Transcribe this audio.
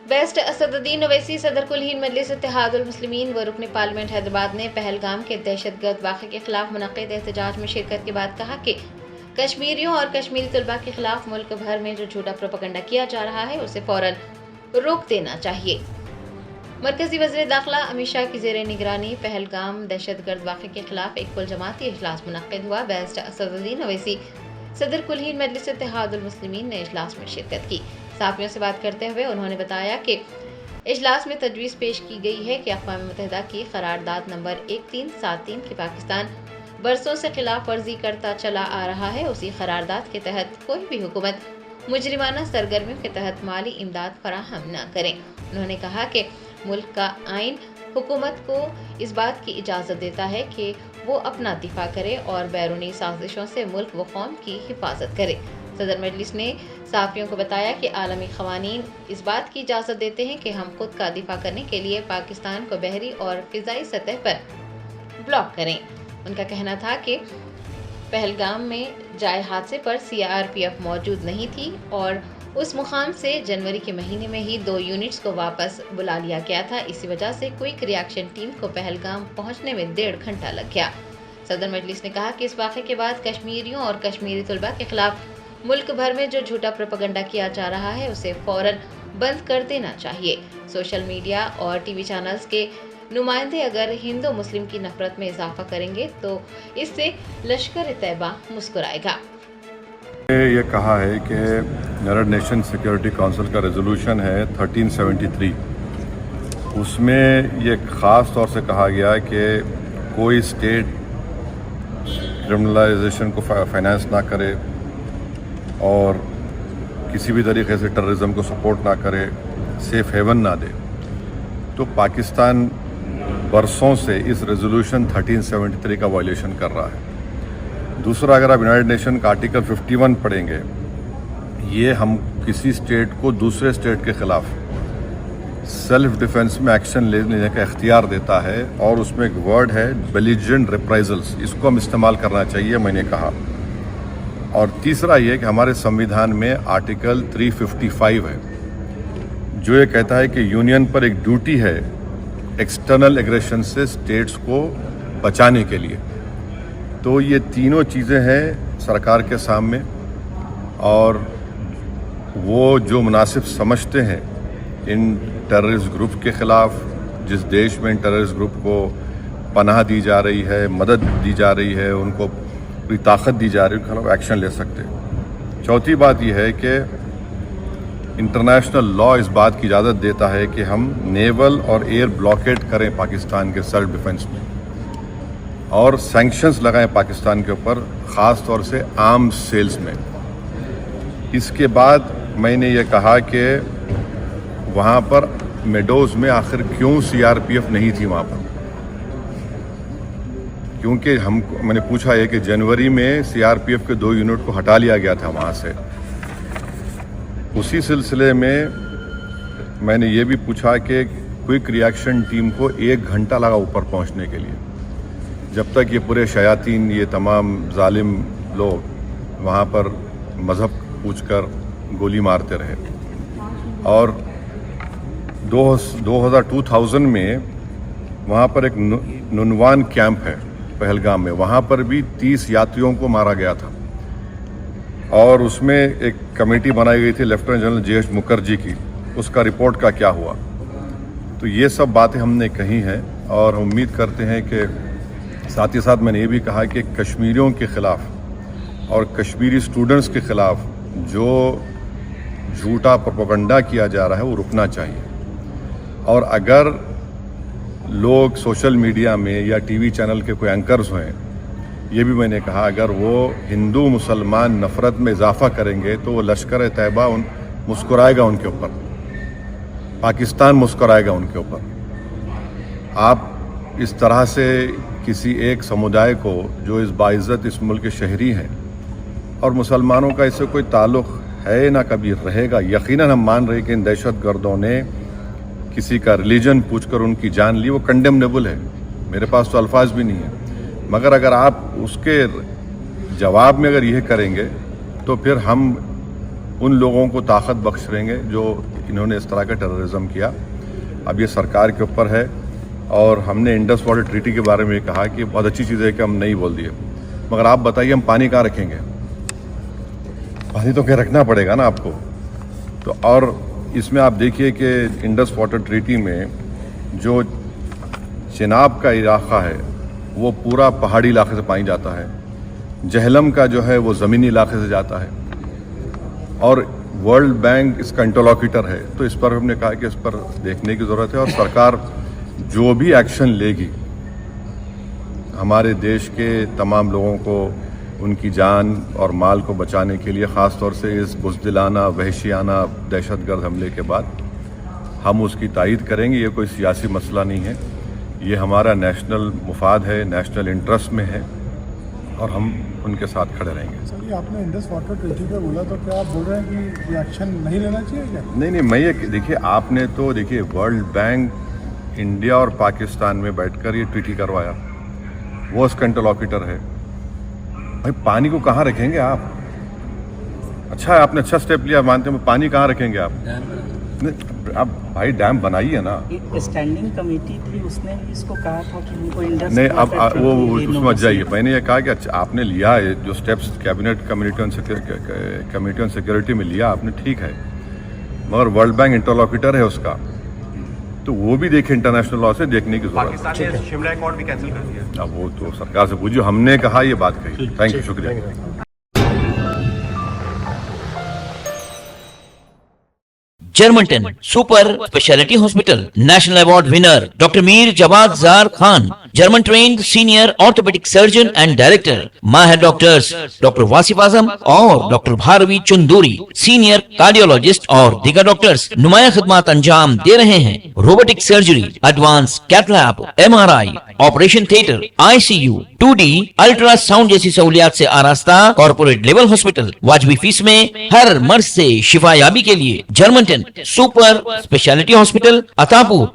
Best Asaduddin Owaisi सदर कुल हिंद मजलिस इत्तेहादुल मुस्लिमीन व रुकन पार्लियामेंट हैदराबाद ने पहलगाम के दहशतगर्द वाक़े के खिलाफ मुनक़्क़िद एहतजाज में शिरकत के बाद कहा कि कश्मीरियों और कश्मीरी तलबा के खिलाफ मुल्क भर में जो झूठा प्रोपेगेंडा किया जा रहा है उसे फौरन रोक देना चाहिए। मरकजी वज़ीर दाखिला अमित शाह की ज़ेर निगरानी पहलगाम दहशतगर्द वाक़े के खिलाफ एक कुल जमाती इजलास मुनक़्क़िद हुआ। बेस्ट असदुद्दीन ओवैसी सदर कुल हिंद मजलिस इत्तेहादुल मुस्लिमीन ने इजलास में शिरकत की। साफियों से बात करते हुए उन्होंने बताया कि इजलास में तजवीज़ पेश की गई है कि अक़वाम मुत्तहिदा की करारदाद नंबर 1373 की पाकिस्तान बरसों से खिलाफ वर्जी करता चला आ रहा है, उसी करारदाद के तहत कोई भी हुकूमत मुजरिमाना सरगर्मियों के तहत माली इमदाद फराहम न करें। उन्होंने कहा कि मुल्क का आइन हुकूमत को इस बात की इजाज़त देता है कि वो अपना दिफा करे और बैरूनी साजिशों से मुल्क व कौम की हिफाजत करे। सदर मजलिस ने साफियों को बताया कि आलमी क़वानीन इस बात की इजाज़त देते हैं कि हम खुद का दिफा करने के लिए पाकिस्तान को बहरी और फ़िज़ाई सतह पर ब्लॉक करें। उनका कहना था कि पहलगाम में जाए हादसे पर CRPF मौजूद नहीं थी और उस मुकाम से जनवरी के महीने में ही 2 यूनिट्स को वापस बुला लिया गया था। इसी वजह से क्विक रिएक्शन टीम को पहलगाम पहुंचने में 1.5 घंटा लग गया। सदर मजलिस ने कहा कि इस वाक़े के बाद कश्मीरियों और कश्मीरी तलबा के खिलाफ मुल्क भर में जो झूठा प्रोपेगेंडा किया जा रहा है उसे फौरन बंद कर देना चाहिए। सोशल मीडिया और टीवी चैनल्स के नुमाइंदे अगर हिंदू मुस्लिम की नफरत में इजाफा करेंगे तो इससे लश्कर-ए-तैयबा मुस्कुराएगा। ये कहा है कि यूनाइटेड नेशन सिक्योरिटी काउंसिल का रेजोल्यूशन है 1373, उसमें ये ख़ास तौर से कहा गया कि कोई स्टेट क्रिमिनलाइजेशन को फाइनेंस ना करे और किसी भी तरीके से टेररिज्म को सपोर्ट ना करे, सेफ हेवन ना दे। तो पाकिस्तान बरसों से इस रेजोल्यूशन 1373 का वायलेशन कर रहा है। दूसरा, अगर आप यूनाइटेड नेशन का आर्टिकल 51 पढ़ेंगे, ये हम किसी स्टेट को दूसरे स्टेट के खिलाफ सेल्फ डिफेंस में एक्शन लेने का इख्तियार देता है और उसमें एक वर्ड है बेलिजेंट रिप्राइजल्स, इसको हम इस्तेमाल करना चाहिए, मैंने कहा। और तीसरा ये कि हमारे संविधान में आर्टिकल 355 है जो ये कहता है कि यूनियन पर एक ड्यूटी है एक्सटर्नल एग्रेशन से स्टेट्स को बचाने के लिए। तो ये तीनों चीज़ें हैं सरकार के सामने और वो जो मुनासिब समझते हैं इन टेररिस्ट ग्रुप के ख़िलाफ़, जिस देश में इन टेररिस्ट ग्रुप को पनाह दी जा रही है, मदद दी जा रही है, उनको पूरी ताकत दी जा रही है, उनके खिलाफ एक्शन ले सकते हैं। चौथी बात यह है कि इंटरनेशनल लॉ इस बात की इजाज़त देता है कि हम नेवल और एयर ब्लॉकेट करें पाकिस्तान के सेल्फ डिफेंस में और सैंक्शंस लगाएं पाकिस्तान के ऊपर, ख़ास तौर से आर्म्स सेल्स में। इसके बाद मैंने ये कहा कि वहाँ पर मेडोज़ में आखिर क्यों CRPF नहीं थी वहाँ पर, क्योंकि मैंने पूछा है कि जनवरी में CRPF के 2 यूनिट को हटा लिया गया था वहाँ से। उसी सिलसिले में मैंने ये भी पूछा कि क्विक रिएक्शन टीम को 1 घंटा लगा ऊपर पहुँचने के लिए, जब तक ये पूरे शयातीन, ये तमाम जालिम लोग वहाँ पर मज़हब पूछकर गोली मारते रहे। और 2000 में वहाँ पर एक नुनवान कैंप है पहलगाम में, वहाँ पर भी 30 यात्रियों को मारा गया था और उसमें एक कमेटी बनाई गई थी लेफ्टिनेंट जनरल JH मुखर्जी की, उसका रिपोर्ट का क्या हुआ। तो ये सब बातें हमने कही हैं और हम उम्मीद करते हैं कि साथ ही साथ मैंने ये भी कहा कि कश्मीरियों के ख़िलाफ़ और कश्मीरी स्टूडेंट्स के ख़िलाफ़ जो झूठा प्रोपेगेंडा किया जा रहा है वो रुकना चाहिए। और अगर लोग सोशल मीडिया में या टीवी चैनल के कोई एंकर्स हैं, ये भी मैंने कहा, अगर वो हिंदू मुसलमान नफ़रत में इजाफा करेंगे तो वो लश्कर-ए-तैयबा मुस्कुराएगा उनके ऊपर, पाकिस्तान मुस्कुराएगा उनके ऊपर। आप इस तरह से किसी एक समुदाय को जो इस बाइज़्ज़त इस मुल्क के शहरी हैं और मुसलमानों का इससे कोई ताल्लुक़ है ना कभी रहेगा, यकीनन हम मान रहे हैं कि इन दहशत गर्दों ने किसी का रिलीजन पूछकर उनकी जान ली, वो कंडेमनेबल है, मेरे पास तो अल्फाज भी नहीं है। मगर अगर आप उसके जवाब में अगर यह करेंगे तो फिर हम उन लोगों को ताकत बख्श देंगे जो इन्होंने इस तरह का टेररिज्म किया। अब ये सरकार के ऊपर है, और हमने इंडस वाटर ट्रीटी के बारे में कहा कि बहुत अच्छी चीज़ है कि हम नहीं बोल दिए, मगर आप बताइए हम पानी कहाँ रखेंगे? पानी तो क्या रखना पड़ेगा ना आपको। तो और इसमें आप देखिए कि इंडस वाटर ट्रीटी में जो चिनाब का इलाका है वो पूरा पहाड़ी इलाके से पानी जाता है, जहलम का जो है वो ज़मीनी इलाके से जाता है, और वर्ल्ड बैंक इसका इंटरलॉक्यूटर है। तो इस पर हमने कहा कि इस पर देखने की ज़रूरत है, और सरकार जो भी एक्शन लेगी हमारे देश के तमाम लोगों को उनकी जान और माल को बचाने के लिए, ख़ास तौर से इस बुज़दिलाना वहशियाना दहशतगर्द हमले के बाद, हम उसकी तायीद करेंगे। ये कोई सियासी मसला नहीं है, ये हमारा नेशनल मुफाद है, नेशनल इंटरेस्ट में है, और हम उनके साथ खड़े रहेंगे। सर, ये आपने इंडस वाटर ट्रीटी पे बोला, तो क्या आप बोल रहे हैं कि ये एक्शन नहीं लेना चाहिए क्या? नहीं, मैं ये देखिए, आपने तो देखिए वर्ल्ड बैंक इंडिया और पाकिस्तान में बैठकर ये ट्रीटी करवाया, वो उसका इंटरलॉक्यूटर है। भाई पानी को कहाँ रखेंगे आप? अच्छा है, आपने अच्छा स्टेप लिया, मानते हैं, पानी कहाँ रखेंगे आप? आप भाई डैम बनाइए ना। स्टैंडिंग कमेटी थी, उसने इसको कहा था कि उनको इंडस नहीं, अब वो उसमें मत जाइए। मैंने ये कहा कि अच्छा आपने लिया है जो steps cabinet committee on security में लिया आपने, ठीक है, मगर वर्ल्ड बैंक इंटरलॉक्यूटर है उसका, तो वो भी देखे, इंटरनेशनल लॉ से देखने की जरूरत है। पाकिस्तान ने शिमला एकॉर्ड भी कैंसिल कर दिया। अब वो तो सरकार से पूछिए, हमने कहा ये बात कही। थैंक यू, शुक्रिया। Germanten super speciality hospital national award winner doctor Mir Jawad Jar Khan, German trained senior orthopaedic surgeon and director, माहिर डॉक्टर्स डॉक्टर वासिफ आजम और doctor Bharavi Chanduri, senior cardiologist और दीगर डॉक्टर्स नुमाया खिदमत अंजाम दे रहे हैं। Robotic surgery, advance cath lab, MRI, operation theatre, ICU, 2D ultrasound जैसी सहूलियात से आरास्ता कॉर्पोरेट लेवल हॉस्पिटल, वाजबी फीस में हर मर्ज से शिफायाबी के लिए Germanton super speciality hospital, Attapur,